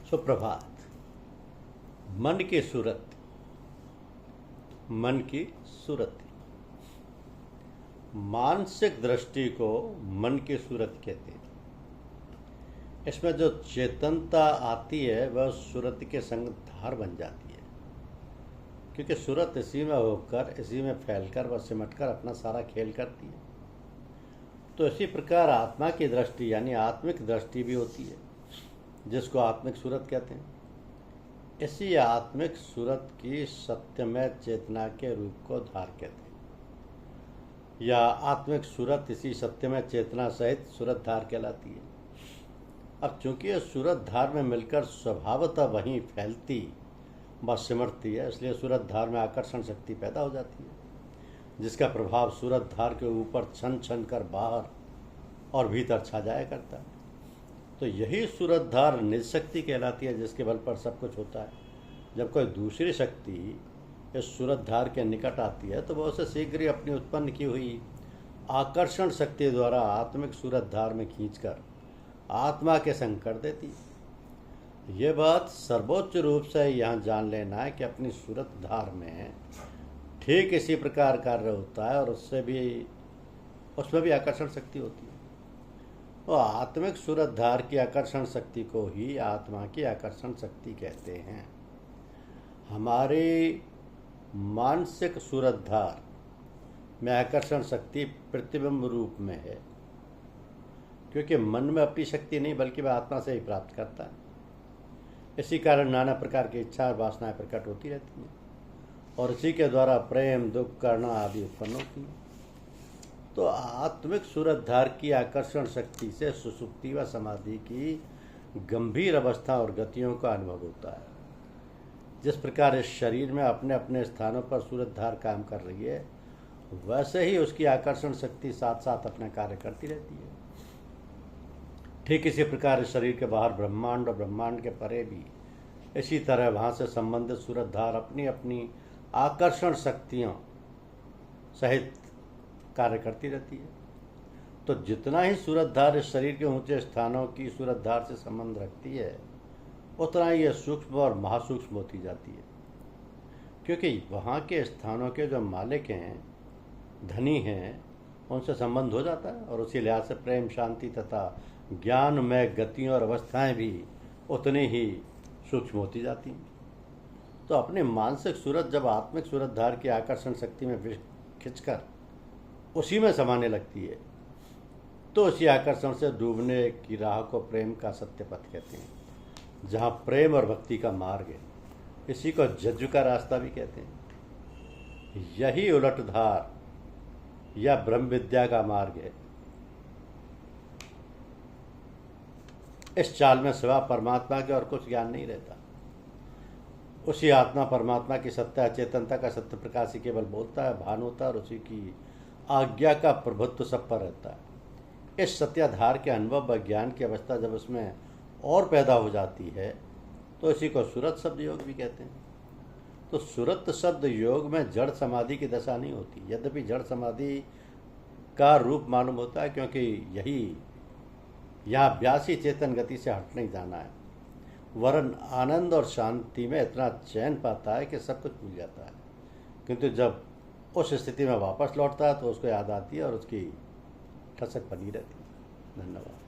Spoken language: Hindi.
सुप्रभात। मन की सूरत, मन की सूरत, मानसिक दृष्टि को मन की सूरत कहते हैं। इसमें जो चेतनता आती है वह सूरत के संग धार बन जाती है, क्योंकि सूरत इसी में होकर, इसी में फैलकर व सिमटकर अपना सारा खेल करती है। तो इसी प्रकार आत्मा की दृष्टि यानी आत्मिक दृष्टि भी होती है, जिसको आत्मिक सूरत कहते हैं। इसी आत्मिक सूरत की सत्यमय चेतना के रूप को धार कहते हैं, या आत्मिक सूरत इसी सत्यमय चेतना सहित सूरत धार कहलाती है। अब चूंकि यह सूरत धार में मिलकर स्वभावतः वहीं फैलती व सिमटती है, इसलिए सूरत धार में आकर्षण शक्ति पैदा हो जाती है, जिसका प्रभाव सूरत धार के ऊपर छन छन कर बाहर और भीतर छा जाया करता है। तो यही सूरत धार निज शक्ति कहलाती है, जिसके बल पर सब कुछ होता है। जब कोई दूसरी शक्ति इस सूरत धार के निकट आती है तो वह उसे शीघ्र ही अपनी उत्पन्न की हुई आकर्षण शक्ति द्वारा आत्मिक सूरत धार में खींचकर आत्मा के संग कर देती है। ये बात सर्वोच्च रूप से यहाँ जान लेना है कि अपनी सूरत धार में ठीक इसी प्रकार कार्य होता है और उसमें भी आकर्षण शक्ति होती है। तो आत्मिक सूरत धार की आकर्षण शक्ति को ही आत्मा की आकर्षण शक्ति कहते हैं। हमारी मानसिक सूरत धार में आकर्षण शक्ति प्रतिबिंब रूप में है, क्योंकि मन में अपनी शक्ति नहीं बल्कि वह आत्मा से ही प्राप्त करता है। इसी कारण नाना प्रकार की इच्छा और वासनाएं प्रकट होती रहती हैं और इसी के द्वारा प्रेम, दुख, करुणा आदि उत्पन्न होती हैं। तो आत्मिक सूरत धार की आकर्षण शक्ति से सुषुप्ति व समाधि की गंभीर अवस्था और गतियों का अनुभव होता है। जिस प्रकार इस शरीर में अपने अपने स्थानों पर सूरत धार काम कर रही है, वैसे ही उसकी आकर्षण शक्ति साथ साथ अपना कार्य करती रहती है। ठीक इसी प्रकार इस शरीर के बाहर ब्रह्मांड और ब्रह्मांड के परे भी इसी तरह वहाँ से संबंधित सूरत धार अपनी अपनी आकर्षण शक्तियों सहित कार्य करती रहती है। तो जितना ही सूरत धार इस शरीर के ऊंचे स्थानों की सूरत धार से संबंध रखती है, उतना ही यह सूक्ष्म और महासूक्ष्म होती जाती है, क्योंकि वहाँ के स्थानों के जो मालिक हैं, धनी हैं, उनसे संबंध हो जाता है और उसी लिहाज से प्रेम, शांति तथा ज्ञानमय गतियों और अवस्थाएं भी उतनी ही सूक्ष्म होती जाती हैं। तो अपनी मानसिक सूरत जब आत्मिक सूरत धार की आकर्षण शक्ति में खिंचकर उसी में समाने लगती है, तो उसी आकर्षण से डूबने की राह को प्रेम का सत्य पथ कहते हैं, जहाँ प्रेम और भक्ति का मार्ग है। इसी को जज्जु का रास्ता भी कहते हैं। यही उलट धार या ब्रह्म विद्या का मार्ग है। इस चाल में सिवा परमात्मा के और कुछ ज्ञान नहीं रहता। उसी आत्मा परमात्मा की सत्ता चेतनता का सत्य प्रकाश ही केवल बोलता है, भान होता है और उसी की आज्ञा का प्रभुत्व सब पर रहता है। इस सत्याधार के अनुभव व ज्ञान की अवस्था जब उसमें और पैदा हो जाती है, तो इसी को सूरत शब्द योग भी कहते हैं। तो सूरत शब्द योग में जड़ समाधि की दशा नहीं होती, यद्यपि जड़ समाधि का रूप मालूम होता है, क्योंकि यही यहाँ अभ्यासी चेतन गति से हट नहीं जाना है। वरन आनंद और शांति में इतना चैन पाता है कि सब कुछ भूल जाता है, किंतु जब उस स्थिति में वापस लौटता है तो उसको याद आती है और उसकी ठसक बनी रहती है। धन्यवाद।